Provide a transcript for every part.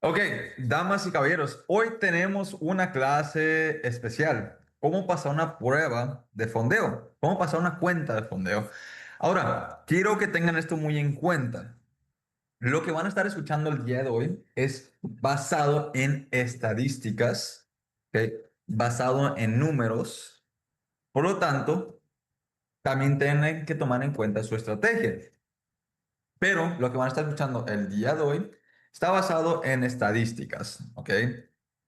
Ok, damas y caballeros, hoy tenemos una clase especial. ¿Cómo pasar una prueba de fondeo? ¿Cómo pasar una cuenta de fondeo? Ahora, quiero que tengan esto muy en cuenta. Lo que van a estar escuchando el día de hoy es basado en estadísticas, ¿ok? Basado en números. Por lo tanto, también tienen que tomar en cuenta su estrategia. Pero lo que van a estar escuchando el día de hoy está basado en estadísticas, ¿ok?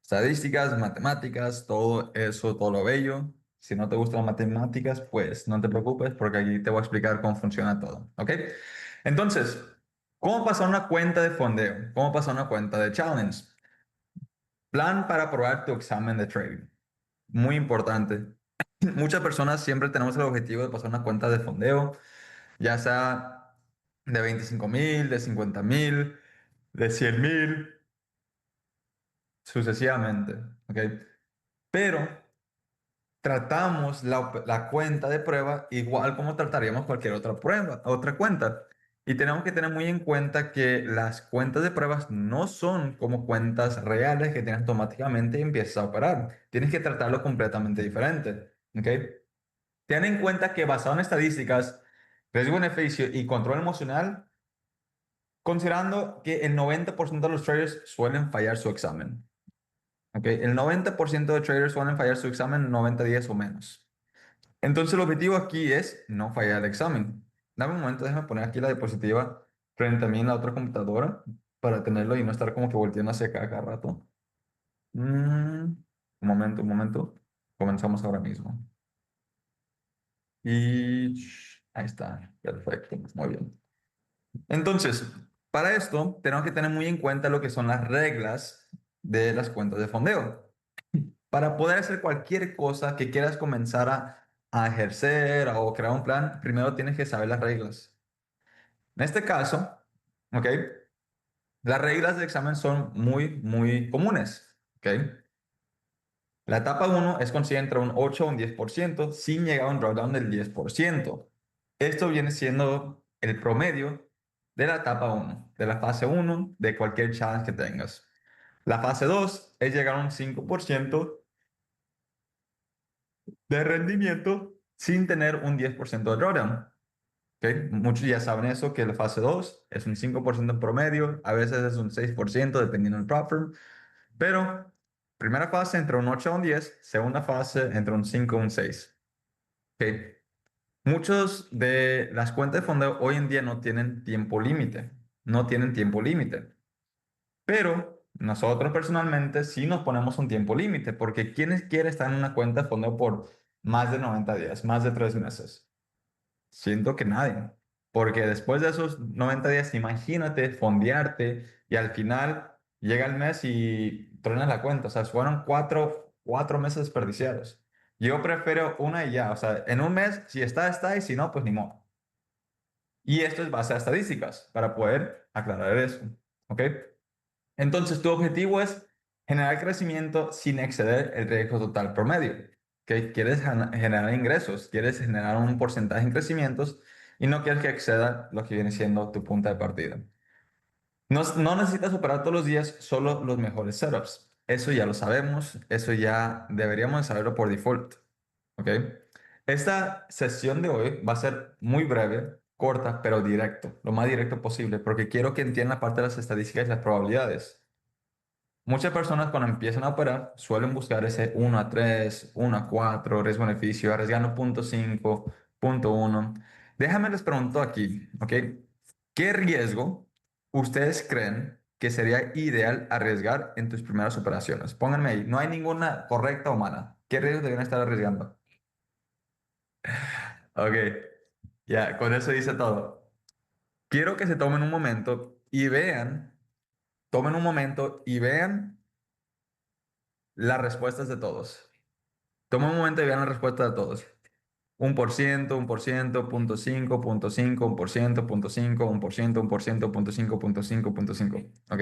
Estadísticas, matemáticas, todo eso, todo lo bello. Si no te gustan las matemáticas, pues no te preocupes porque aquí te voy a explicar cómo funciona todo, ¿ok? Entonces, ¿cómo pasar una cuenta de fondeo? ¿Cómo pasar una cuenta de challenge? Plan para aprobar tu examen de trading. Muy importante. Muchas personas siempre tenemos el objetivo de pasar una cuenta de fondeo, ya sea de 25,000, de 50,000, de 100,000, sucesivamente, ¿ok? Pero tratamos la cuenta de prueba igual como trataríamos cualquier otra prueba, otra cuenta. Y tenemos que tener muy en cuenta que las cuentas de pruebas no son como cuentas reales que tienes automáticamente y empiezas a operar. Tienes que tratarlo completamente diferente, ¿ok? Ten en cuenta que basado en estadísticas, riesgo-beneficio y control emocional, considerando que el 90% de los traders suelen fallar su examen. ¿Ok? El 90% de traders suelen fallar su examen en 90 días o menos. Entonces el objetivo aquí es no fallar el examen. Dame un momento, déjame poner aquí la diapositiva frente a mí en la otra computadora para tenerlo y no estar como que volteando hacia acá cada rato. Un momento, un momento. Comenzamos ahora mismo. Y ahí está. Perfecto. Muy bien. Entonces, para esto, tenemos que tener muy en cuenta lo que son las reglas de las cuentas de fondeo. Para poder hacer cualquier cosa que quieras comenzar a ejercer o crear un plan, primero tienes que saber las reglas. En este caso, ¿ok? Las reglas de examen son muy comunes, ¿ok? La etapa uno es conseguir entre un 8 o un 10% sin llegar a un drawdown del 10%. Esto viene siendo el promedio de la etapa uno, de la fase uno de cualquier challenge que tengas. La fase 2 es llegar a un 5% de rendimiento sin tener un 10% de drawdown. ¿Ok? Muchos ya saben eso, que la fase 2 es un 5% en promedio, a veces es un 6% dependiendo del platform, pero primera fase entre un 8 y un 10, segunda fase entre un 5 y un 6. ¿Ok? Muchos de las cuentas de fondeo hoy en día no tienen tiempo límite, no tienen tiempo límite, pero nosotros personalmente sí nos ponemos un tiempo límite, porque ¿quién quiere estar en una cuenta de fondeo por más de 90 días, más de 3 meses? Siento que nadie. Porque después de esos 90 días, imagínate fondearte y al final llega el mes y truenas la cuenta. O sea, fueron cuatro meses desperdiciados. Yo prefiero una y ya. O sea, en un mes, si está, está, y si no, pues ni modo. Y esto es base a estadísticas para poder aclarar eso. ¿Ok? Entonces, tu objetivo es generar crecimiento sin exceder el riesgo total promedio. ¿Ok? Quieres generar ingresos, quieres generar un porcentaje en crecimientos y no quieres que exceda lo que viene siendo tu punta de partida. No necesitas operar todos los días solo los mejores setups. Eso ya lo sabemos, eso ya deberíamos saberlo por default. ¿Ok? Esta sesión de hoy va a ser muy breve, corta, pero directo, lo más directo posible, porque quiero que entiendan la parte de las estadísticas y las probabilidades. Muchas personas cuando empiezan a operar suelen buscar ese 1 a 3, 1 a 4, riesgo-beneficio, arriesgando 0,5, 0,1. Déjame les pregunto aquí, ¿ok? ¿Qué riesgo ustedes creen que sería ideal arriesgar en tus primeras operaciones? Pónganme ahí, no hay ninguna correcta o mala. ¿Qué riesgo deberían estar arriesgando? Ok, ya, con eso dice todo. Quiero que se tomen un momento y vean, tomen un momento y vean las respuestas de todos. Toma un momento y vean la respuesta de todos. 1%, 1%, 0,5, 0,5, 1%, 0,5, 1%, 1%, 0,5, 0,5, 0,5. ¿Ok?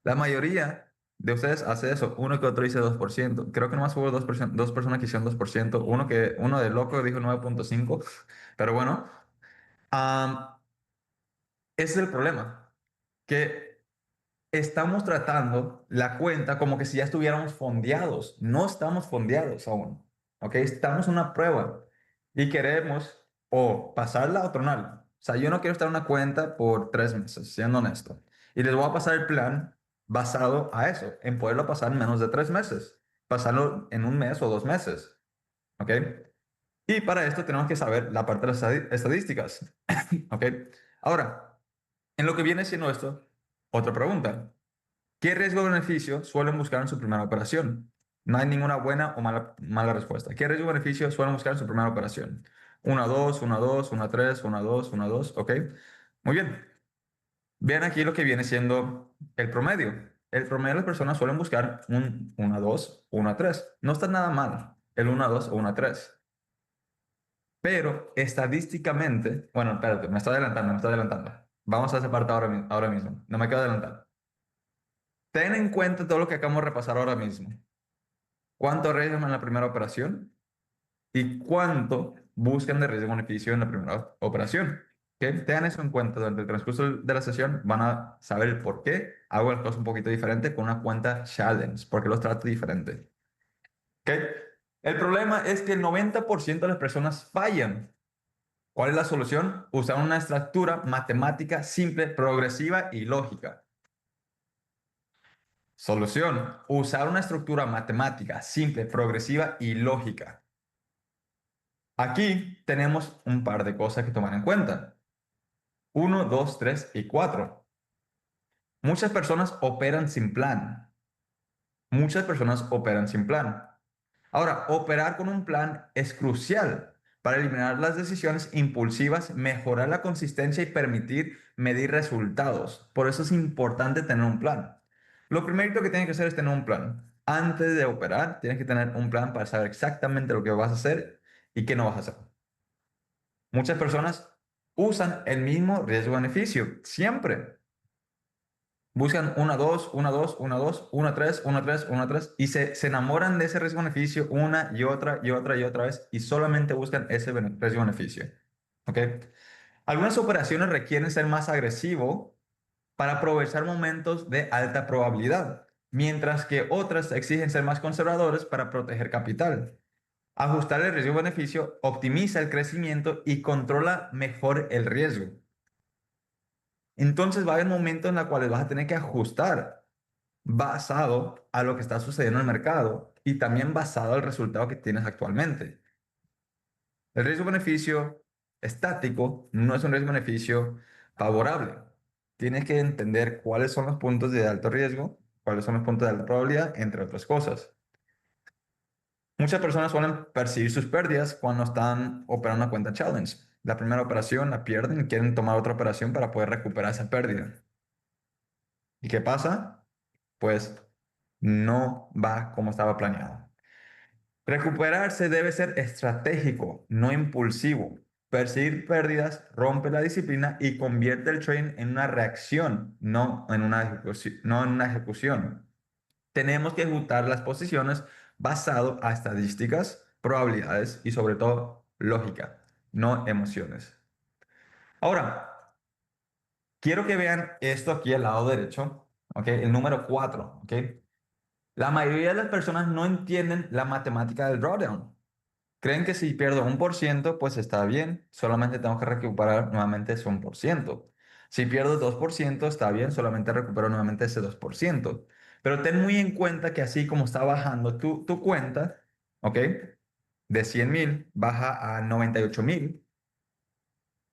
La mayoría de ustedes hace eso. Uno que otro dice 2%. Creo que nomás hubo dos personas que hicieron 2%. Uno de loco dijo 9,5. Pero bueno, ese es el problema. Que estamos tratando la cuenta como que si ya estuviéramos fondeados. No estamos fondeados aún. ¿Ok? Estamos en una prueba y queremos o pasarla o tronarla. O sea, yo no quiero estar en una cuenta por 3 meses, siendo honesto. Y les voy a pasar el plan basado a eso, en poderlo pasar en menos de 3 meses, pasarlo en un mes o 2 meses. ¿Ok? Y para esto tenemos que saber la parte de las estadísticas. ¿Ok? Ahora, en lo que viene siendo esto, otra pregunta. ¿Qué riesgo-beneficio suelen buscar en su primera operación? No hay ninguna buena o mala respuesta. ¿Qué riesgo-beneficio suelen buscar en su primera operación? 1-2, 1-2, 1-3, 1-2, 1-2, ¿ok? Muy bien. Vean aquí lo que viene siendo el promedio. El promedio de las personas suelen buscar un 1-2, 1-3. No está nada mal el 1-2 o 1-3. Pero estadísticamente, bueno, espérate, me está adelantando, me está adelantando. Vamos a esa parte ahora mismo. No me quedo adelantado. Ten en cuenta todo lo que acabamos de repasar ahora mismo. ¿Cuánto arriesgan en la primera operación? ¿Y cuánto buscan de riesgo-beneficio en la primera operación? ¿Ok? Tengan eso en cuenta durante el transcurso de la sesión. Van a saber el por qué hago las cosas un poquito diferente con una cuenta challenge, porque los trato diferente. ¿Ok? El problema es que el 90% de las personas fallan. ¿Cuál es la solución? Usar una estructura matemática simple, progresiva y lógica. Solución: usar una estructura matemática simple, progresiva y lógica. Aquí tenemos un par de cosas que tomar en cuenta. 1, 2, 3 y 4. Muchas personas operan sin plan. Muchas personas operan sin plan. Ahora, operar con un plan es crucial para eliminar las decisiones impulsivas, mejorar la consistencia y permitir medir resultados. Por eso es importante tener un plan. Lo primero que tienes que hacer es tener un plan. Antes de operar, tienes que tener un plan para saber exactamente lo que vas a hacer y qué no vas a hacer. Muchas personas usan el mismo riesgo-beneficio, siempre. Buscan 1-2, 1-2, 1-2, 1-3, 1-3, 1-3 y se enamoran de ese riesgo-beneficio una y otra y otra y otra vez y solamente buscan ese riesgo-beneficio. ¿Ok? Algunas operaciones requieren ser más agresivo para aprovechar momentos de alta probabilidad, mientras que otras exigen ser más conservadores para proteger capital. Ajustar el riesgo-beneficio optimiza el crecimiento y controla mejor el riesgo. Entonces va a haber momentos en los cuales vas a tener que ajustar basado a lo que está sucediendo en el mercado y también basado al resultado que tienes actualmente. El riesgo-beneficio estático no es un riesgo-beneficio favorable. Tienes que entender cuáles son los puntos de alto riesgo, cuáles son los puntos de alta probabilidad, entre otras cosas. Muchas personas suelen percibir sus pérdidas cuando están operando una cuenta challenge. La primera operación la pierden y quieren tomar otra operación para poder recuperar esa pérdida. ¿Y qué pasa? Pues no va como estaba planeado. Recuperarse debe ser estratégico, no impulsivo. Perseguir pérdidas rompe la disciplina y convierte el trading en una reacción, no en una ejecución. Tenemos que ajustar las posiciones basado a estadísticas, probabilidades y sobre todo lógica, no emociones. Ahora, quiero que vean esto aquí al lado derecho, ¿ok? El número 4, ¿ok? La mayoría de las personas no entienden la matemática del drawdown. Creen que si pierdo 1%, pues está bien, solamente tengo que recuperar nuevamente ese 1%. Si pierdo 2%, está bien, solamente recupero nuevamente ese 2%. Pero ten muy en cuenta que así como está bajando tu cuenta, ¿ok? De 100,000 baja a 98,000.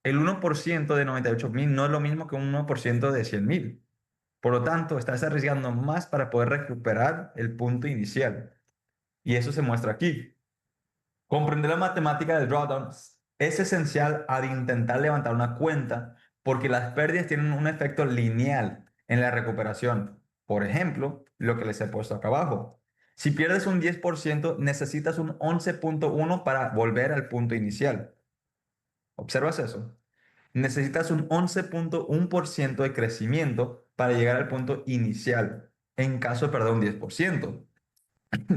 El 1% de 98,000 no es lo mismo que un 1% de 100,000. Por lo tanto, estás arriesgando más para poder recuperar el punto inicial. Y eso se muestra aquí. Comprender la matemática del drawdown es esencial al intentar levantar una cuenta porque las pérdidas tienen un efecto lineal en la recuperación. Por ejemplo, lo que les he puesto acá abajo. Si pierdes un 10%, necesitas un 11.1 para volver al punto inicial. ¿Observas eso? Necesitas un 11.1% de crecimiento para llegar al punto inicial en caso de perder un 10%.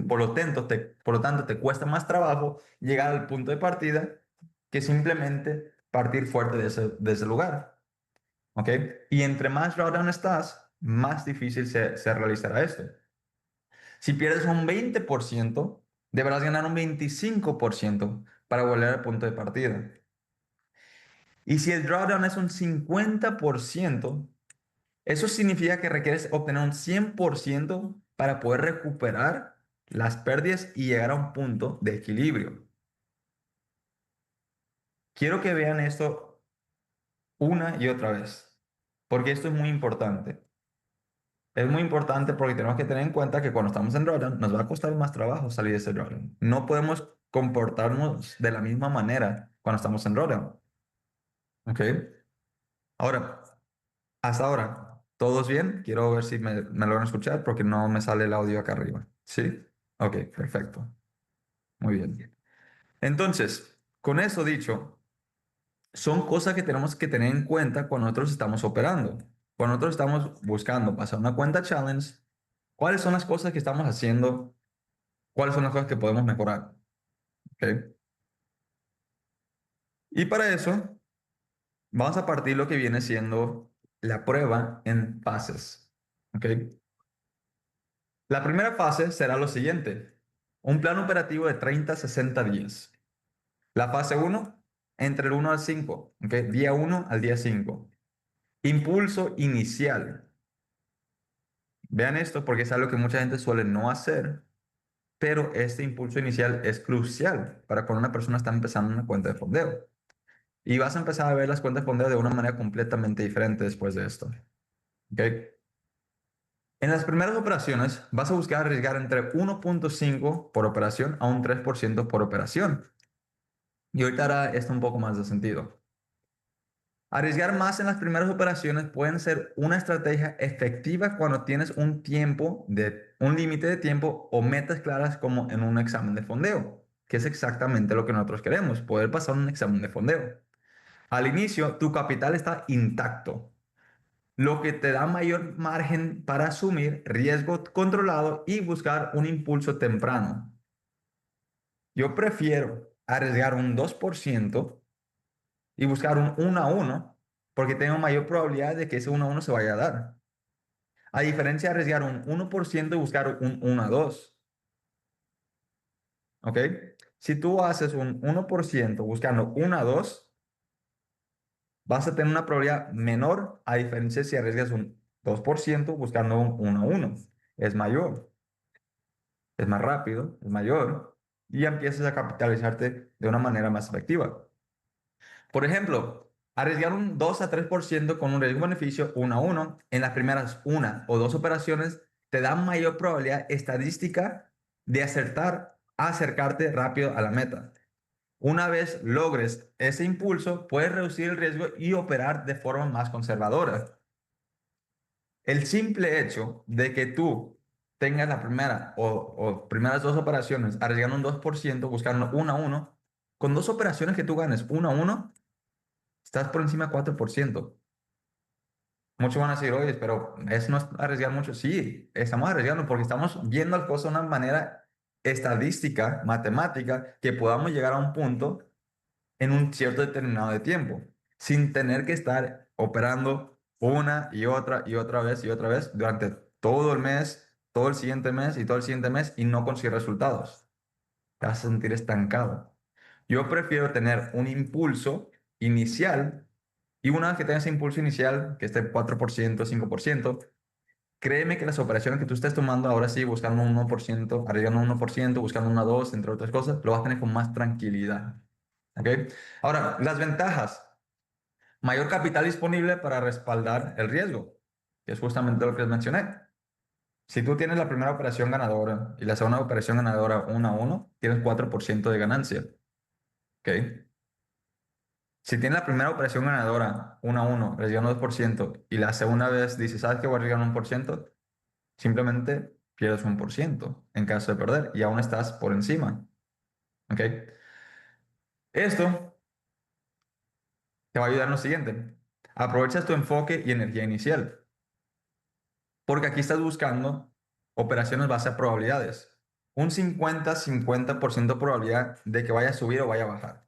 Por lo tanto, te cuesta más trabajo llegar al punto de partida que simplemente partir fuerte de ese lugar. ¿Ok? Y entre más drawdown estás, más difícil se realizará esto. Si pierdes un 20%, deberás ganar un 25% para volver al punto de partida. Y si el drawdown es un 50%, eso significa que requieres obtener un 100% para poder recuperar las pérdidas y llegar a un punto de equilibrio. Quiero que vean esto una y otra vez, porque esto es muy importante. Es muy importante porque tenemos que tener en cuenta que cuando estamos en drawdown nos va a costar más trabajo salir de ese drawdown. No podemos comportarnos de la misma manera cuando estamos en drawdown. ¿Ok? Ahora, hasta ahora, ¿todos bien? Quiero ver si me logran escuchar porque no me sale el audio acá arriba. ¿Sí? Ok, perfecto. Muy bien. Entonces, con eso dicho, son cosas que tenemos que tener en cuenta cuando nosotros estamos operando. Cuando nosotros estamos buscando pasar una cuenta challenge, ¿cuáles son las cosas que estamos haciendo? ¿Cuáles son las cosas que podemos mejorar? ¿Ok? Y para eso, vamos a partir lo que viene siendo la prueba en fases. ¿Ok? La primera fase será lo siguiente: un plan operativo de 30 a 60 días. La fase uno, entre el 1 al 5, ¿ok? Día uno al día 5. Impulso inicial. Vean esto porque es algo que mucha gente suele no hacer, pero este impulso inicial es crucial para cuando una persona está empezando una cuenta de fondeo. Y vas a empezar a ver las cuentas de fondeo de una manera completamente diferente después de esto. ¿Ok? En las primeras operaciones vas a buscar arriesgar entre 1.5 por operación a un 3% por operación. Y ahorita hará esto un poco más de sentido. Arriesgar más en las primeras operaciones pueden ser una estrategia efectiva cuando tienes un límite de tiempo o metas claras como en un examen de fondeo, que es exactamente lo que nosotros queremos, poder pasar un examen de fondeo. Al inicio, tu capital está intacto, lo que te da mayor margen para asumir riesgo controlado y buscar un impulso temprano. Yo prefiero arriesgar un 2% y buscar un 1 a 1 porque tengo mayor probabilidad de que ese 1 a 1 se vaya a dar. A diferencia de arriesgar un 1% y buscar un 1 a 2. ¿Ok? Si tú haces un 1% buscando 1 a 2, vas a tener una probabilidad menor a diferencia si arriesgas un 2% buscando un 1 a 1. Es mayor, es más rápido, es mayor y ya empiezas a capitalizarte de una manera más efectiva. Por ejemplo, arriesgar un 2 a 3% con un riesgo-beneficio 1 a 1 en las primeras una o dos operaciones te da mayor probabilidad estadística de acercarte rápido a la meta. Una vez logres ese impulso, puedes reducir el riesgo y operar de forma más conservadora. El simple hecho de que tú tengas la primera o primeras dos operaciones arriesgando un 2% buscando 1 a 1, con dos operaciones que tú ganes 1 a 1, estás por encima de 4%. Muchos van a decir, oye, pero eso no es arriesgar mucho. Sí, estamos arriesgando porque estamos viendo las cosas de una manera estadística, matemática, que podamos llegar a un punto en un cierto determinado de tiempo, sin tener que estar operando una y otra vez y otra vez durante todo el mes, todo el siguiente mes y todo el siguiente mes y no conseguir resultados. Te vas a sentir estancado. Yo prefiero tener un impulso inicial y una vez que tengas ese impulso inicial, que esté 4%, 5%, créeme que las operaciones que tú estés tomando ahora sí, buscando un 1%, arriesgando un 1%, buscando una 2, entre otras cosas, lo vas a tener con más tranquilidad. ¿Ok? Ahora, las ventajas. Mayor capital disponible para respaldar el riesgo, que es justamente lo que les mencioné. Si tú tienes la primera operación ganadora y la segunda operación ganadora 1 a 1, tienes 4% de ganancia. ¿Ok? Si tienes la primera operación ganadora 1 a 1, arriesgando 2%, y la segunda vez dices, ¿sabes qué? Voy a arriesgar 1%, simplemente pierdes 1% en caso de perder y aún estás por encima. ¿Ok? Esto te va a ayudar en lo siguiente. Aprovechas tu enfoque y energía inicial, porque aquí estás buscando operaciones base a probabilidades. Un 50-50% de probabilidad de que vaya a subir o vaya a bajar.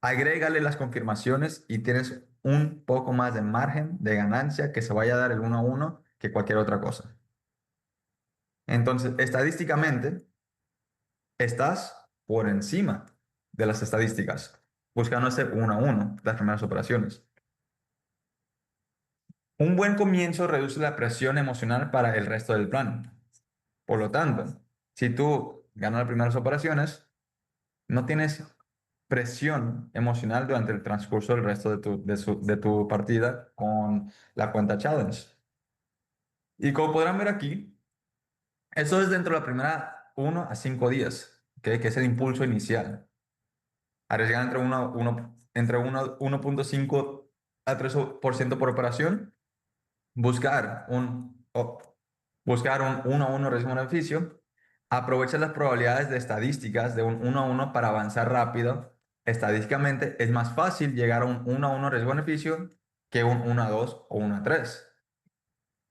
Agrégale las confirmaciones y tienes un poco más de margen de ganancia que se vaya a dar el 1 a 1 que cualquier otra cosa. Entonces, estadísticamente, estás por encima de las estadísticas, buscando ese 1-1, las primeras operaciones. Un buen comienzo reduce la presión emocional para el resto del plan. Por lo tanto, si tú ganas las primeras operaciones, no tienes presión emocional durante el transcurso del resto de tu partida con la cuenta challenge. Y como podrán ver aquí, eso es dentro de la primera 1 a 5 días, ¿ok? Que es el impulso inicial. Arriesgar entre 1.5 a 3% por operación, buscar un 1-1 riesgo-beneficio, aprovecha las probabilidades de estadísticas de un 1-1 para avanzar rápido. Estadísticamente es más fácil llegar a un 1-1 riesgo-beneficio que un 1-2 o 1-3.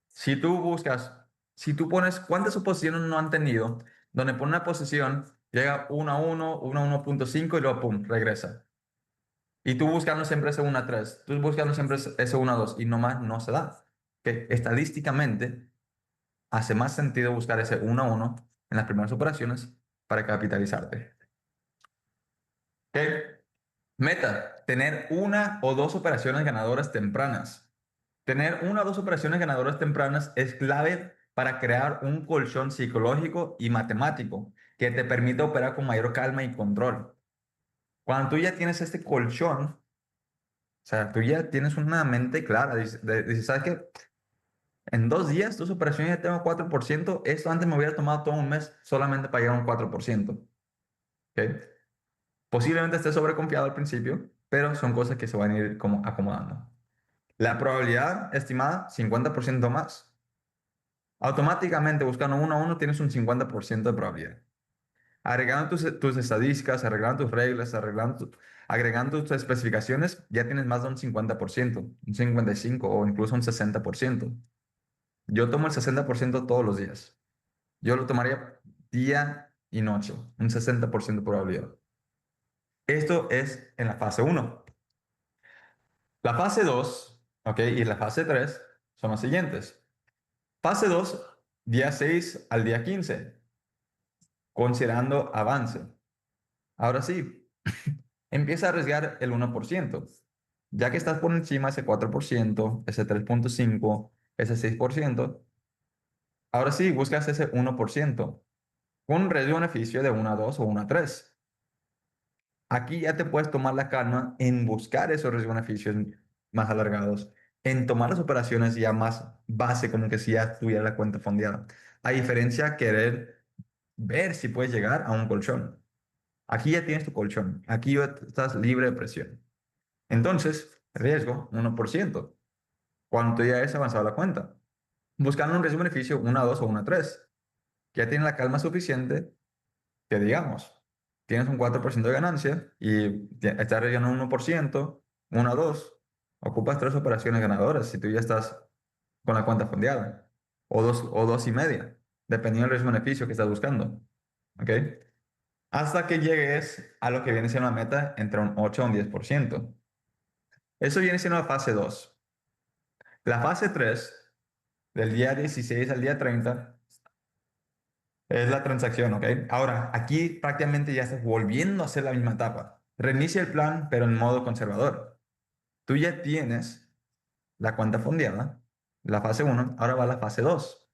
Si tú buscas, si tú pones cuántas oposiciones no han tenido, donde pone una posición, llega 1-1, 1-1.5 y luego pum, regresa. Y tú buscando siempre ese 1-3, tú buscando siempre ese 1-2 y nomás no se da. Que estadísticamente hace más sentido buscar ese 1-1 en las primeras operaciones para capitalizarte. ¿Ok? Meta, tener una o dos operaciones ganadoras tempranas. Tener una o dos operaciones ganadoras tempranas es clave para crear un colchón psicológico y matemático que te permita operar con mayor calma y control. Cuando tú ya tienes este colchón, o sea, tú ya tienes una mente clara, dices, ¿sabes qué? En 2 días, 2 operaciones ya tengo 4%. Esto antes me hubiera tomado todo un mes solamente para llegar a un 4%. ¿Ok? Posiblemente esté sobreconfiado al principio, pero son cosas que se van a ir como acomodando. La probabilidad estimada, 50% más. Automáticamente buscando 1-1 tienes un 50% de probabilidad. Agregando tus estadísticas, arreglando tus reglas, agregando tus especificaciones, ya tienes más de un 50%, un 55% o incluso un 60%. Yo tomo el 60% todos los días. Yo lo tomaría día y noche, un 60% de probabilidad. Esto es en la fase 1. La fase 2, ¿ok? Y la fase 3 son las siguientes. Fase 2, día 6 al día 15, considerando avance. Ahora sí, empieza a arriesgar el 1%. Ya que estás por encima de ese 4%, ese 3.5, ese 6%, ahora sí, buscas ese 1%, un riesgo-beneficio de 1-2 o 1-3. Aquí ya te puedes tomar la calma en buscar esos riesgos-beneficios más alargados, en tomar las operaciones ya más base, como que si ya tuviera la cuenta fondeada. A diferencia de querer ver si puedes llegar a un colchón. Aquí ya tienes tu colchón. Aquí ya estás libre de presión. Entonces, riesgo 1%. ¿Cuánto ya es avanzado la cuenta? Buscando un riesgo-beneficio 1-2 o 1-3. Ya tienes la calma suficiente que digamos, tienes un 4% de ganancia y estás arriesgando un 1%, 1 a 2, ocupas 3 operaciones ganadoras si tú ya estás con la cuenta fondeada, o 2.5, dependiendo del riesgo-beneficio que estás buscando. ¿Ok? Hasta que llegues a lo que viene siendo la meta entre un 8 a un 10%. Eso viene siendo la fase 2. La fase 3, del día 16 al día 30, es la transacción, ¿ok? Ahora, aquí prácticamente ya estás volviendo a hacer la misma etapa. Reinicia el plan, pero en modo conservador. Tú ya tienes la cuenta fondeada, la fase 1, ahora va la fase 2.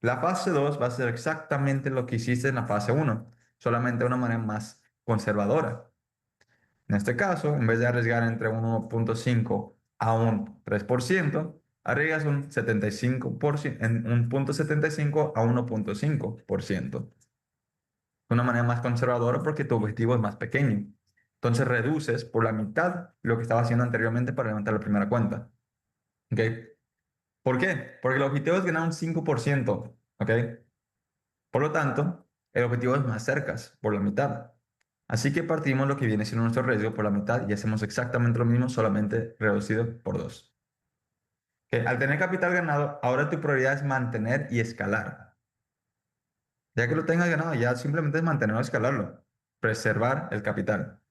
La fase 2 va a ser exactamente lo que hiciste en la fase 1, solamente de una manera más conservadora. En este caso, en vez de arriesgar entre un 1.5 a un 3%, arriesgas un 75%, en un 0.75 a 1.5%. De una manera más conservadora porque tu objetivo es más pequeño. Entonces reduces por la mitad lo que estaba haciendo anteriormente para levantar la primera cuenta. ¿Ok? ¿Por qué? Porque el objetivo es ganar un 5%. ¿Ok? Por lo tanto, el objetivo es más cerca, por la mitad. Así que partimos lo que viene siendo nuestro riesgo por la mitad y hacemos exactamente lo mismo, solamente reducido por 2. Al tener capital ganado, ahora tu prioridad es mantener y escalar. Ya que lo tengas ganado, ya simplemente es mantenerlo y escalarlo. Preservar el capital.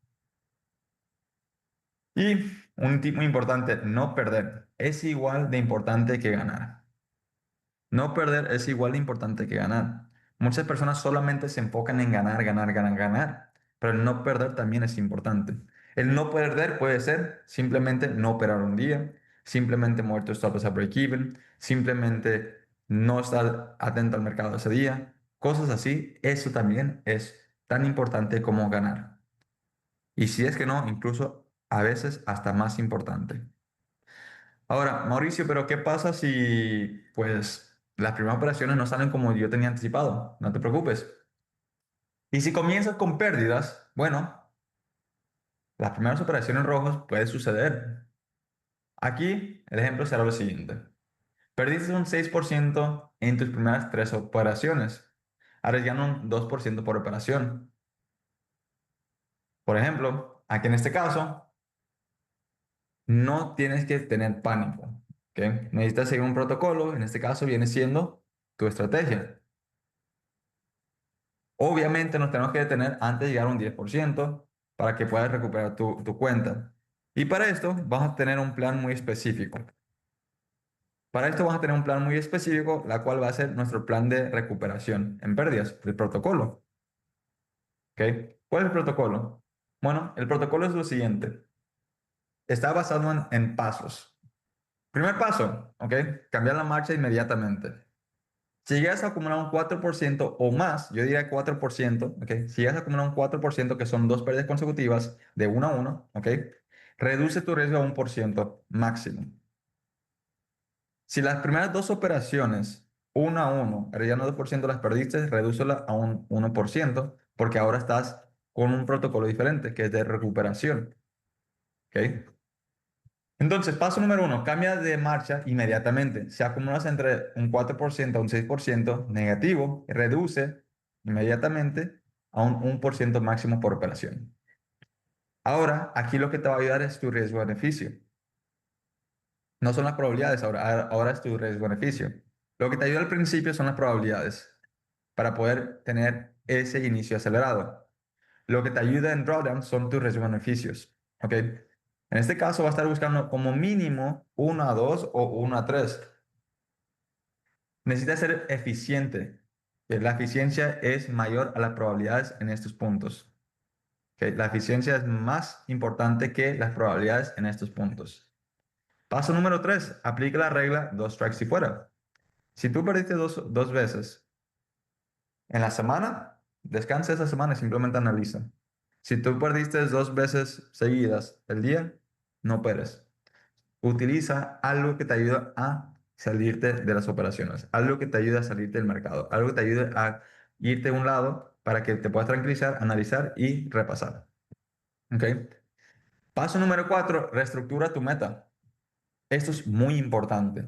Y un tip muy importante, no perder. Es igual de importante que ganar. No perder es igual de importante que ganar. Muchas personas solamente se enfocan en ganar, ganar, ganar, ganar, pero el no perder también es importante. El no perder puede ser simplemente no operar un día, simplemente mover tus stop loss a break-even, simplemente no estar atento al mercado ese día, cosas así. Eso también es tan importante como ganar. Y si es que no, incluso a veces hasta más importante. Ahora, Mauricio, pero ¿qué pasa si, pues, las primeras operaciones no salen como yo tenía anticipado? No te preocupes. Y si comienzas con pérdidas, bueno, las primeras operaciones rojas puede suceder. Aquí el ejemplo será lo siguiente. Perdiste un 6% en tus primeras tres operaciones, arriesgando un 2% por operación. Por ejemplo, aquí en este caso, no tienes que tener pánico, ¿ok? Necesitas seguir un protocolo, en este caso viene siendo tu estrategia. Obviamente nos tenemos que detener antes de llegar a un 10% para que puedas recuperar tu cuenta. Y para esto vamos a tener un plan muy específico. Para esto vamos a tener un plan muy específico, la cual va a ser nuestro plan de recuperación en pérdidas, el protocolo. ¿Ok? ¿Cuál es el protocolo? Bueno, el protocolo es lo siguiente. Está basado en pasos. Primer paso, ¿ok? Cambiar la marcha inmediatamente. Si llegas a acumular un 4% o más, yo diría 4%, ¿ok? Si llegas a acumular un 4%, que son dos pérdidas consecutivas de 1 a 1, ¿ok? Reduce tu riesgo a 1% máximo. Si las primeras dos operaciones, 1 a 1, arriesgando 2% las perdiste, redúcela a un 1%, porque ahora estás con un protocolo diferente, que es de recuperación, ¿ok? Entonces, paso número uno, cambia de marcha inmediatamente. Si acumulas entre un 4% a un 6% negativo, reduce inmediatamente a un 1% máximo por operación. Ahora, aquí lo que te va a ayudar es tu riesgo-beneficio. No son las probabilidades, ahora es tu riesgo-beneficio. Lo que te ayuda al principio son las probabilidades para poder tener ese inicio acelerado. Lo que te ayuda en drawdown son tus riesgo-beneficios. ¿Ok? En este caso va a estar buscando como mínimo 1 a 2 o 1 a 3. Necesita ser eficiente. La eficiencia es mayor a las probabilidades en estos puntos. ¿Ok? La eficiencia es más importante que las probabilidades en estos puntos. Paso número 3. Aplica la regla dos strikes y fuera. Si tú perdiste dos veces en la semana, descansa esa semana y simplemente analiza. Si tú perdiste dos veces seguidas el día, no operes. Utiliza algo que te ayude a salirte de las operaciones, algo que te ayude a salirte del mercado, algo que te ayude a irte a un lado para que te puedas tranquilizar, analizar y repasar. ¿Ok? Paso número 4, reestructura tu meta. Esto es muy importante.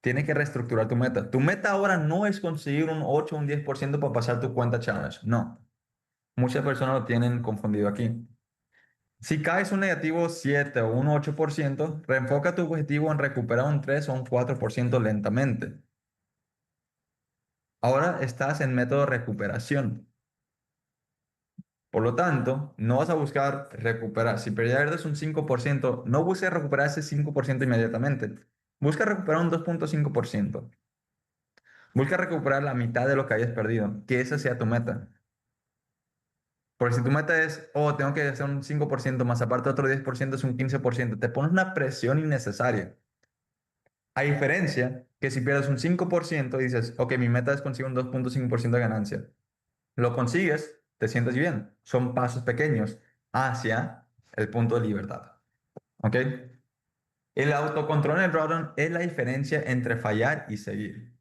Tienes que reestructurar tu meta. Tu meta ahora no es conseguir un 8 o un 10% para pasar tu cuenta challenge. No. Muchas personas lo tienen confundido aquí. Si caes un negativo 7 o un 8%, reenfoca tu objetivo en recuperar un 3 o un 4% lentamente. Ahora estás en método recuperación. Por lo tanto, no vas a buscar recuperar. Si pierdes un 5%, no busques recuperar ese 5% inmediatamente. Busca recuperar un 2,5%. Busca recuperar la mitad de lo que hayas perdido. Que esa sea tu meta. Porque si tu meta es, oh, tengo que hacer un 5% más aparte otro 10% es un 15%, te pones una presión innecesaria. A diferencia que si pierdes un 5% y dices, ok, mi meta es conseguir un 2,5% de ganancia. Lo consigues, te sientes bien. Son pasos pequeños hacia el punto de libertad. ¿Ok? El autocontrol en el drawdown es la diferencia entre fallar y seguir.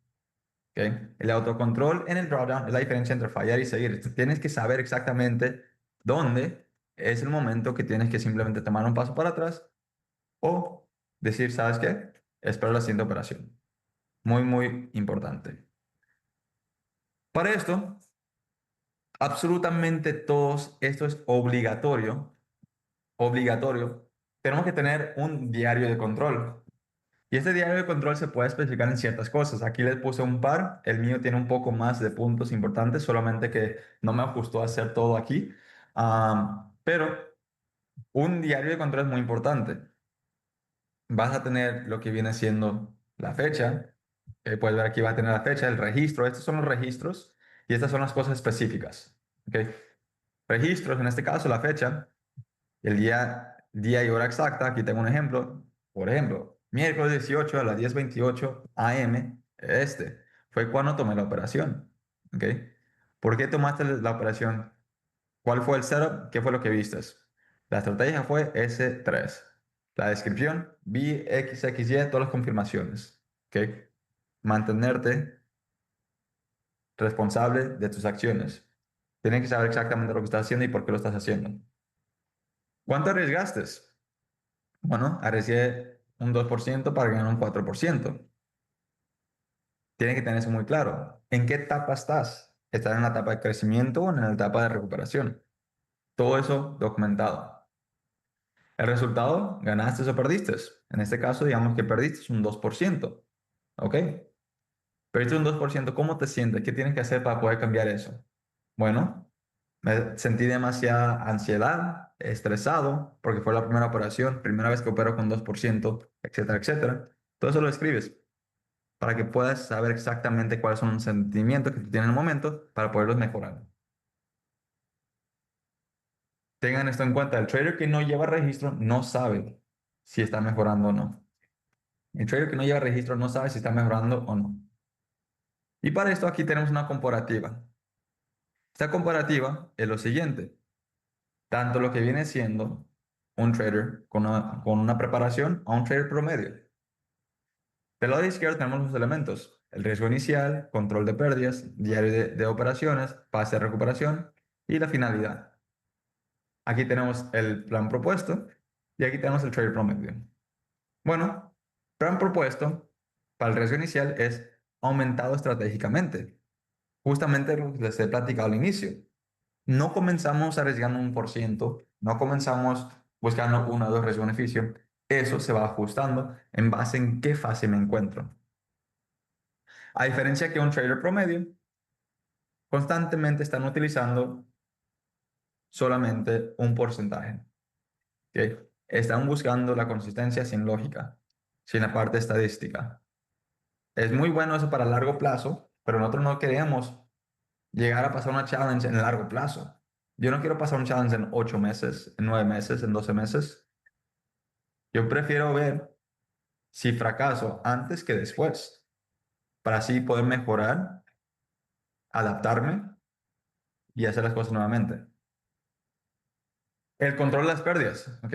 ¿Ok? El autocontrol en el drawdown es la diferencia entre fallar y seguir. Tienes que saber exactamente dónde es el momento que tienes que simplemente tomar un paso para atrás o decir, ¿sabes qué? Espero la siguiente operación. Muy, muy importante. Para esto, absolutamente todos, esto es obligatorio, obligatorio. Tenemos que tener un diario de control. Y este diario de control se puede especificar en ciertas cosas. Aquí les puse un par. El mío tiene un poco más de puntos importantes, solamente que no me gustó hacer todo aquí. Pero un diario de control es muy importante. Vas a tener lo que viene siendo la fecha, Puedes ver aquí va a tener la fecha, el registro. Estos son los registros y estas son las cosas específicas. ¿Ok? Registros, en este caso, la fecha, el día y hora exacta. Aquí tengo un ejemplo. Por ejemplo, miércoles 18 a las 10:28 a.m. Fue cuando tomé la operación. ¿Ok? ¿Por qué tomaste la operación? ¿Cuál fue el setup? ¿Qué fue lo que vistes? La estrategia fue S3. La descripción, B, X, X, Y, todas las confirmaciones. ¿Ok? Mantenerte responsable de tus acciones. Tienes que saber exactamente lo que estás haciendo y por qué lo estás haciendo. ¿Cuánto arriesgaste? Bueno, arriesgué un 2% para ganar un 4%. Tienes que tener eso muy claro. ¿En qué etapa estás? ¿Estás en la etapa de crecimiento o en la etapa de recuperación? Todo eso documentado. El resultado, ganaste o perdiste. En este caso, digamos que perdiste un 2%. ¿Ok? Perdiste un 2%. ¿Cómo te sientes? ¿Qué tienes que hacer para poder cambiar eso? Bueno, me sentí demasiada ansiedad, estresado, porque fue la primera operación, primera vez que opero con 2%, etcétera, etcétera. Todo eso lo escribes para que puedas saber exactamente cuáles son los sentimientos que tú tienes en el momento para poderlos mejorar. Tengan esto en cuenta, el trader que no lleva registro no sabe si está mejorando o no. El trader que no lleva registro no sabe si está mejorando o no. Y para esto aquí tenemos una comparativa. Esta comparativa es lo siguiente. Tanto lo que viene siendo un trader con una preparación a un trader promedio. Del lado izquierdo tenemos los elementos. El riesgo inicial, control de pérdidas, diario de operaciones, fase de recuperación y la finalidad. Aquí tenemos el plan propuesto y aquí tenemos el trader promedio. Bueno, plan propuesto para el riesgo inicial es aumentado estratégicamente. Justamente lo que les he platicado al inicio. No comenzamos arriesgando un por ciento, no comenzamos buscando uno o dos riesgo-beneficio. Eso se va ajustando en base en qué fase me encuentro. A diferencia que un trader promedio, constantemente están utilizando solamente un porcentaje. ¿Ok? Están buscando la consistencia sin lógica, sin la parte estadística. Es muy bueno eso para largo plazo, pero nosotros no queremos llegar a pasar una challenge en largo plazo. Yo no quiero pasar un challenge en 8 meses, en 9 meses, en 12 meses. Yo prefiero ver si fracaso antes que después, para así poder mejorar, adaptarme y hacer las cosas nuevamente. El control de las pérdidas, ¿ok?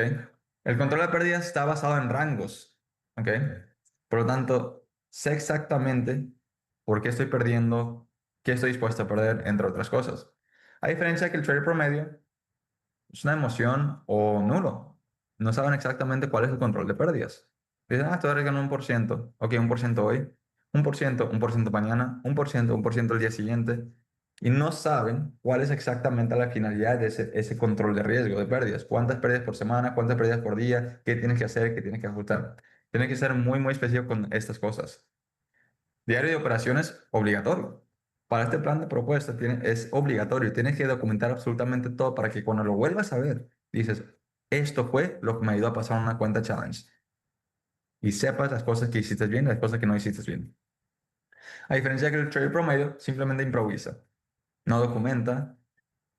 El control de pérdidas está basado en rangos, ¿ok? Por lo tanto, sé exactamente por qué estoy perdiendo, qué estoy dispuesto a perder, entre otras cosas. A diferencia que el trader promedio es una emoción o nulo. No saben exactamente cuál es el control de pérdidas. Dicen, estoy arriesgando un por ciento. Ok, un por ciento hoy, un por ciento mañana, un por ciento el día siguiente. Y no saben cuál es exactamente la finalidad de ese control de riesgo, de pérdidas. ¿Cuántas pérdidas por semana? ¿Cuántas pérdidas por día? ¿Qué tienes que hacer? ¿Qué tienes que ajustar? Tienes que ser muy, muy específico con estas cosas. Diario de operaciones, obligatorio. Para este plan de propuesta es obligatorio. Tienes que documentar absolutamente todo para que cuando lo vuelvas a ver, dices, esto fue lo que me ayudó a pasar una cuenta challenge. Y sepas las cosas que hiciste bien y las cosas que no hiciste bien. A diferencia que el trader promedio simplemente improvisa. No documenta,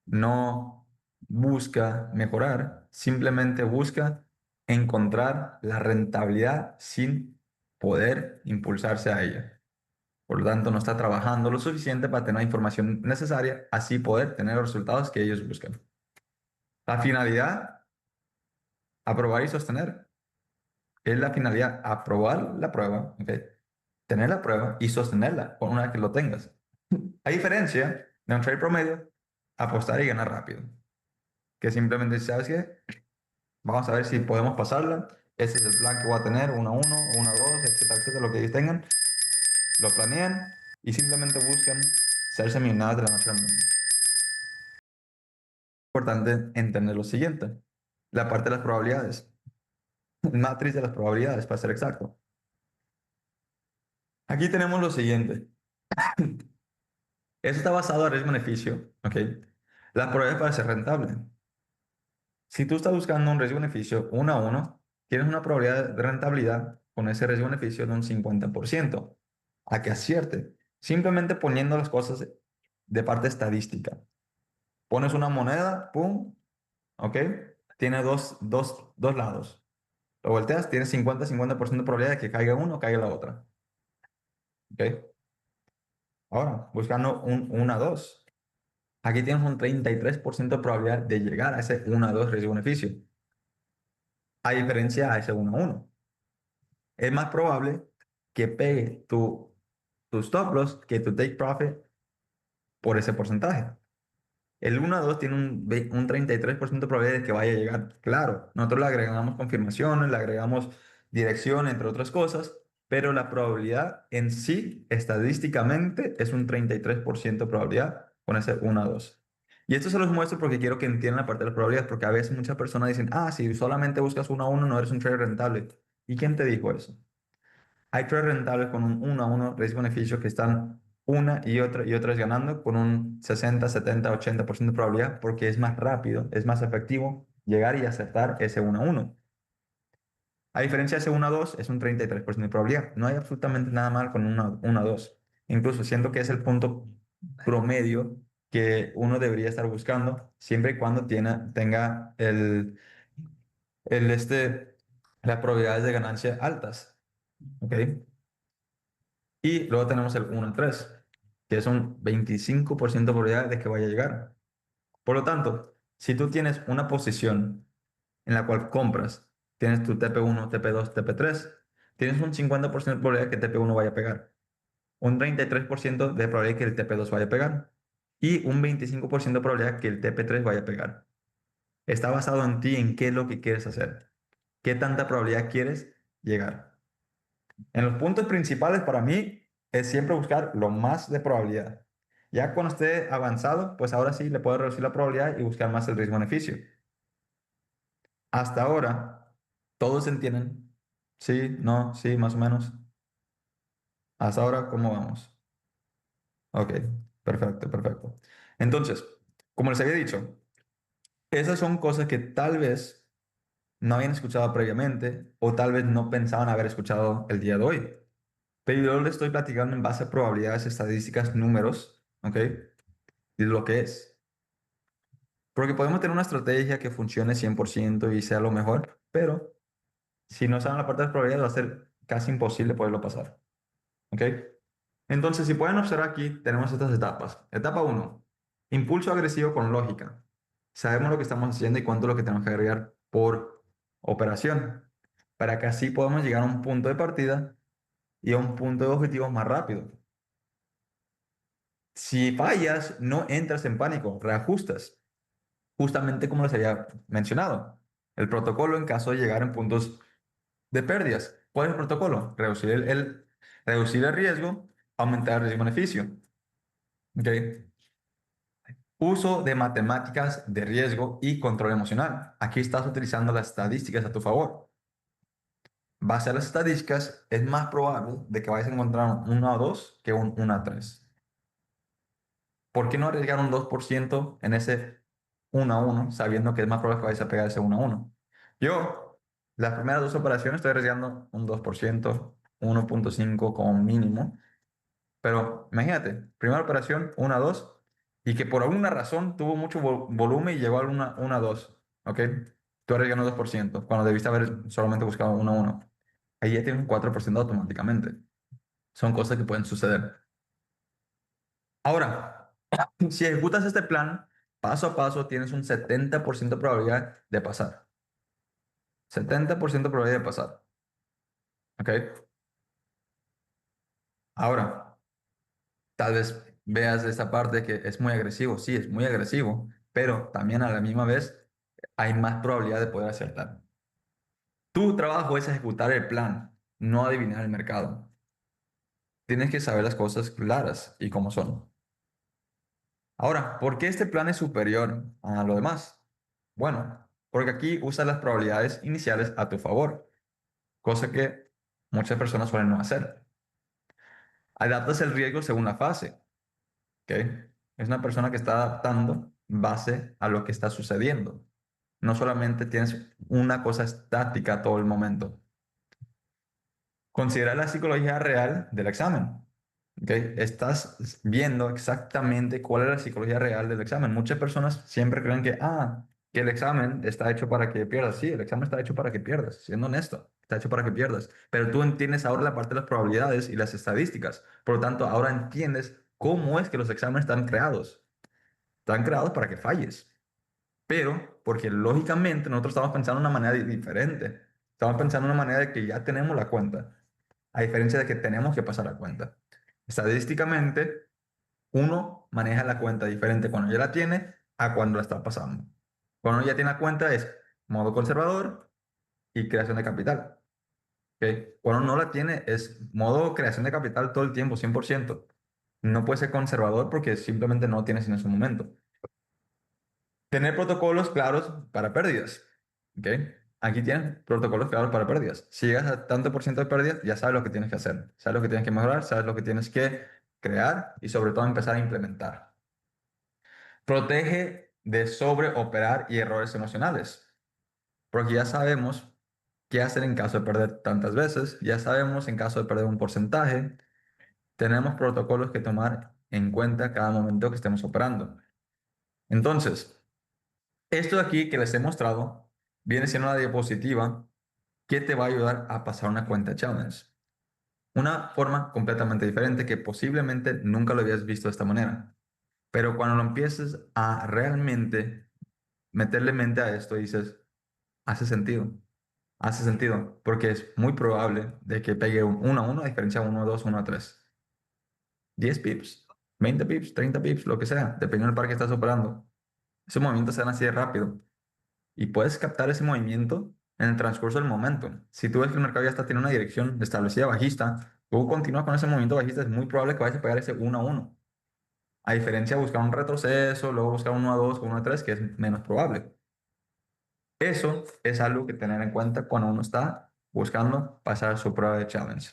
no busca mejorar, simplemente busca encontrar la rentabilidad sin poder impulsarse a ella. Por lo tanto, no está trabajando lo suficiente para tener la información necesaria, así poder tener los resultados que ellos buscan. La finalidad, aprobar y sostener. ¿Qué es la finalidad? Aprobar la prueba, ¿ok? Tener la prueba y sostenerla con una vez que lo tengas. A diferencia de un trade promedio, apostar y ganar rápido. Que simplemente, ¿sabes qué? Vamos a ver si podemos pasarla. Ese es el plan que voy a tener, 1-1, 1-2, etcétera, etcétera, lo que ellos tengan. Lo planean y simplemente buscan serse millonarios de la noche a la mañana. Importante entender lo siguiente, la parte de las probabilidades, matriz de las probabilidades para ser exacto. Aquí tenemos lo siguiente, eso está basado en riesgo-beneficio, ¿ok? Las probabilidades para ser rentable. Si tú estás buscando un riesgo-beneficio 1-1, tienes una probabilidad de rentabilidad con ese riesgo-beneficio de un 50%. a que acierte, simplemente poniendo las cosas de parte estadística. Pones una moneda, pum, ¿ok? Tiene dos lados. Lo volteas, tienes 50-50% de probabilidad de que caiga uno o caiga la otra. ¿Ok? Ahora, buscando un 1 a 2. Aquí tienes un 33% de probabilidad de llegar a ese 1 a 2 riesgo-beneficio. A diferencia a ese 1 a 1. Es más probable que pegue tu stop loss que tu take profit por ese porcentaje. El 1 a 2 tiene un 33% de probabilidad de que vaya a llegar. Claro, nosotros le agregamos confirmaciones, le agregamos dirección, entre otras cosas, pero la probabilidad en sí, estadísticamente, es un 33% de probabilidad con ese 1 a 2. Y esto se los muestro porque quiero que entiendan la parte de las probabilidades, porque a veces muchas personas dicen, ah, si solamente buscas 1 a 1, no eres un trader rentable. ¿Y quién te dijo eso? Hay traders rentables con un 1 a 1 riesgo-beneficio que están una y otra vez ganando con un 60, 70, 80% de probabilidad porque es más rápido, es más efectivo llegar y acertar ese 1 a 1. A diferencia de ese 1 a 2, es un 33% de probabilidad. No hay absolutamente nada mal con 1 a 2. Incluso siento que es el punto promedio que uno debería estar buscando siempre y cuando tenga el las probabilidades de ganancia altas. ¿Ok? Y luego tenemos el 1 a 3, que es un 25% de probabilidad de que vaya a llegar. Por lo tanto, si tú tienes una posición en la cual compras, tienes tu TP1, TP2, TP3, tienes un 50% de probabilidad que el TP1 vaya a pegar, un 33% de probabilidad que el TP2 vaya a pegar y un 25% de probabilidad que el TP3 vaya a pegar. Está basado en ti, en qué es lo que quieres hacer, qué tanta probabilidad quieres llegar. En los puntos principales para mí es siempre buscar lo más de probabilidad. Ya cuando esté avanzado, pues ahora sí le puedo reducir la probabilidad y buscar más el riesgo-beneficio. Hasta ahora, todos entienden. Sí, no, sí, más o menos. Hasta ahora, ¿cómo vamos? Ok, perfecto, perfecto. Entonces, como les había dicho, esas son cosas que tal vez no habían escuchado previamente o tal vez no pensaban haber escuchado el día de hoy. Pero yo le estoy platicando en base a probabilidades, estadísticas, números, ¿ok? Y lo que es. Porque podemos tener una estrategia que funcione 100% y sea lo mejor, pero si no saben la parte de las probabilidades va a ser casi imposible poderlo pasar, ¿ok? Entonces, si pueden observar aquí, tenemos estas etapas. Etapa uno, impulso agresivo con lógica. Sabemos lo que estamos haciendo y cuánto es lo que tenemos que agregar por operación, para que así podamos llegar a un punto de partida y a un punto de objetivo más rápido. Si fallas, no entras en pánico, reajustas, justamente como les había mencionado. El protocolo en caso de llegar en puntos de pérdidas. ¿Cuál es el protocolo? Reducir el riesgo, aumentar el riesgo-beneficio. ¿Okay? Uso de matemáticas de riesgo y control emocional. Aquí estás utilizando las estadísticas a tu favor. Base a las estadísticas, es más probable de que vayas a encontrar un 1 a 2 que un 1 a 3. ¿Por qué no arriesgar un 2% en ese 1 a 1, sabiendo que es más probable que vayas a pegar ese 1 a 1? Yo, las primeras dos operaciones estoy arriesgando un 2%, 1.5 como mínimo. Pero imagínate, primera operación, 1 a 2, y que por alguna razón tuvo mucho volumen y llegó al 1 a 2. ¿Ok? Tú arriesgando 2%, cuando debiste haber solamente buscado 1 a 1. Ahí ya tienes un 4% automáticamente. Son cosas que pueden suceder. Ahora, si ejecutas este plan, paso a paso tienes un 70% de probabilidad de pasar. 70% de probabilidad de pasar. ¿Ok? Ahora, tal vez veas esa parte que es muy agresivo. Sí, es muy agresivo, pero también a la misma vez hay más probabilidad de poder acertar. Tu trabajo es ejecutar el plan, no adivinar el mercado. Tienes que saber las cosas claras y cómo son. Ahora, ¿por qué este plan es superior a lo demás? Bueno, porque aquí usas las probabilidades iniciales a tu favor, cosa que muchas personas suelen no hacer. Adaptas el riesgo según la fase, ¿ok? Es una persona que está adaptando en base a lo que está sucediendo. No solamente tienes una cosa estática todo el momento. Considera la psicología real del examen. ¿ok? Estás viendo exactamente cuál es la psicología real del examen. Muchas personas siempre creen que el examen está hecho para que pierdas. Sí, el examen está hecho para que pierdas, siendo honesto. Está hecho para que pierdas. Pero tú entiendes ahora la parte de las probabilidades y las estadísticas. Por lo tanto, ahora entiendes cómo es que los exámenes están creados. Están creados para que falles. Pero, porque lógicamente nosotros estamos pensando de una manera diferente. Estamos pensando de una manera de que ya tenemos la cuenta, a diferencia de que tenemos que pasar la cuenta. Estadísticamente, uno maneja la cuenta diferente cuando ya la tiene a cuando la está pasando. Cuando ya tiene la cuenta es modo conservador y creación de capital. ¿Ok? Cuando no la tiene es modo creación de capital todo el tiempo, 100%. No puede ser conservador porque simplemente no tienes en ese momento. Tener protocolos claros para pérdidas. ¿Ok? Aquí tienes protocolos claros para pérdidas. Si llegas a tanto por ciento de pérdidas, ya sabes lo que tienes que hacer. Sabes lo que tienes que mejorar, sabes lo que tienes que crear y sobre todo empezar a implementar. Protege de sobreoperar y errores emocionales, porque ya sabemos qué hacer en caso de perder tantas veces, ya sabemos en caso de perder un porcentaje, tenemos protocolos que tomar en cuenta cada momento que estemos operando. Entonces, esto de aquí que les he mostrado viene siendo una diapositiva que te va a ayudar a pasar una cuenta challenge. Una forma completamente diferente que posiblemente nunca lo habías visto de esta manera. Pero cuando lo empieces a realmente meterle mente a esto, dices, hace sentido. Hace sentido, porque es muy probable de que pegue un 1 a 1 a diferencia de 1 a 2, 1 a 3. 10 pips, 20 pips, 30 pips, lo que sea, dependiendo del par que estás operando. Esos movimientos se dan así de rápido y puedes captar ese movimiento en el transcurso del momento. Si tú ves que el mercado ya está tiene una dirección establecida bajista, tú continúas con ese movimiento bajista, es muy probable que vayas a pegar ese 1 a 1. A diferencia de buscar un retroceso, luego buscar 1 a 2 o 1 a 3, que es menos probable. Eso es algo que tener en cuenta cuando uno está buscando pasar su prueba de challenge.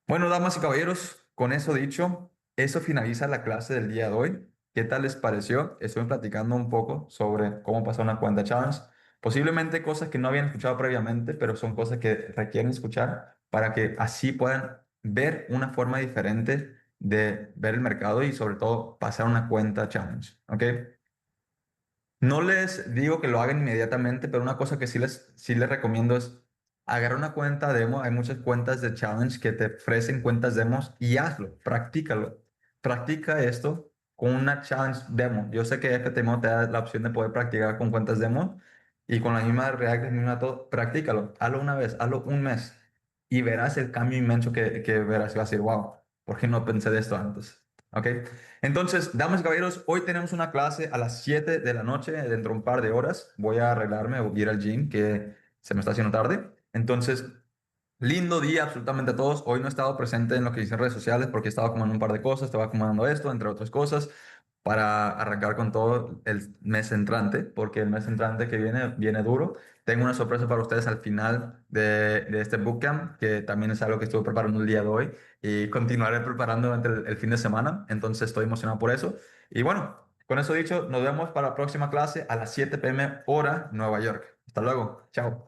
Bueno, damas y caballeros, con eso dicho, eso finaliza la clase del día de hoy. ¿Qué tal les pareció? Estuve platicando un poco sobre cómo pasar una cuenta challenge. Posiblemente cosas que no habían escuchado previamente, pero son cosas que requieren escuchar para que así puedan ver una forma diferente de ver el mercado y sobre todo pasar una cuenta challenge. ¿Ok? No les digo que lo hagan inmediatamente, pero una cosa que sí les recomiendo es agarrar una cuenta demo. Hay muchas cuentas de challenge que te ofrecen cuentas demos y hazlo, practícalo. Practica esto con una challenge demo. Yo sé que FTMO te da la opción de poder practicar con cuentas demo y con la misma React, la misma todo, practícalo. Hazlo una vez, hazlo un mes y verás el cambio inmenso que verás y vas a decir, wow, ¿por qué no pensé de esto antes? ¿Ok? Entonces, damas y caballeros, hoy tenemos una clase a las 7 de la noche, dentro de un par de horas. Voy a arreglarme o ir al gym, que se me está haciendo tarde. Entonces, lindo día absolutamente a todos. Hoy no he estado presente en lo que hice en redes sociales porque estaba acomodando un par de cosas, estaba acomodando esto, entre otras cosas, para arrancar con todo el mes entrante, porque el mes entrante que viene duro. Tengo una sorpresa para ustedes al final de este bootcamp, que también es algo que estuve preparando el día de hoy y continuaré preparando durante el fin de semana. Entonces estoy emocionado por eso. Y bueno, con eso dicho, nos vemos para la próxima clase a las 7 p.m. hora Nueva York. Hasta luego. Chao.